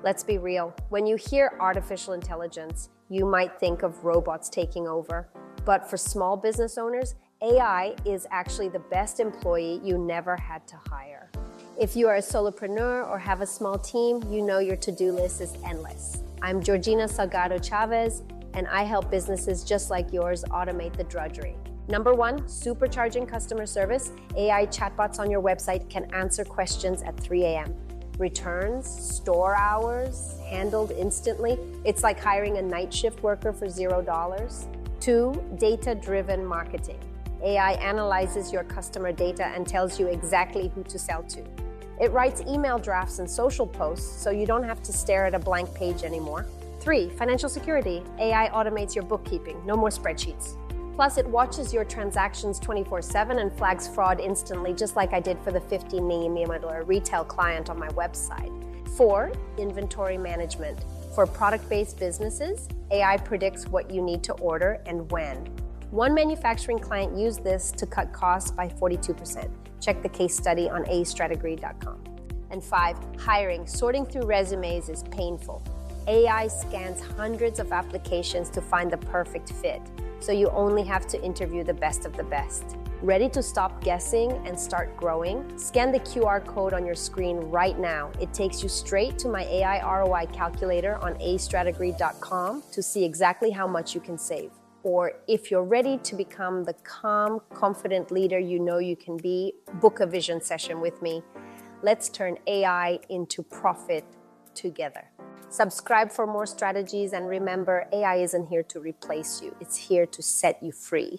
Let's be real. When you hear artificial intelligence, you might think of robots taking over. But for small business owners, AI is actually the best employee you never had to hire. If you are a solopreneur or have a small team, you know your to-do list is endless. I'm Georgina Salgado Chavez, and I help businesses just like yours automate the drudgery. Number one, supercharging customer service. AI chatbots on your website can answer questions at 3 a.m. Returns, store hours, handled instantly. It's like hiring a night shift worker for $0. Two, data-driven marketing. AI analyzes your customer data and tells you exactly who to sell to. It writes email drafts and social posts so you don't have to stare at a blank page anymore. Three, financial security. AI automates your bookkeeping, no more spreadsheets. Plus, it watches your transactions 24/7 and flags fraud instantly, just like I did for the $15 million retail client on my website. Four, inventory management. For product-based businesses, AI predicts what you need to order and when. One manufacturing client used this to cut costs by 42%. Check the case study on astrategy.com. And five, hiring. Sorting through resumes is painful. AI scans hundreds of applications to find the perfect fit, so you only have to interview the best of the best. Ready to stop guessing and start growing? Scan the QR code on your screen right now. It takes you straight to my AI ROI calculator on astrategy.com to see exactly how much you can save. Or if you're ready to become the calm, confident leader you know you can be, book a vision session with me. Let's turn AI into profit together. Subscribe for more strategies, and remember, AI isn't here to replace you. It's here to set you free.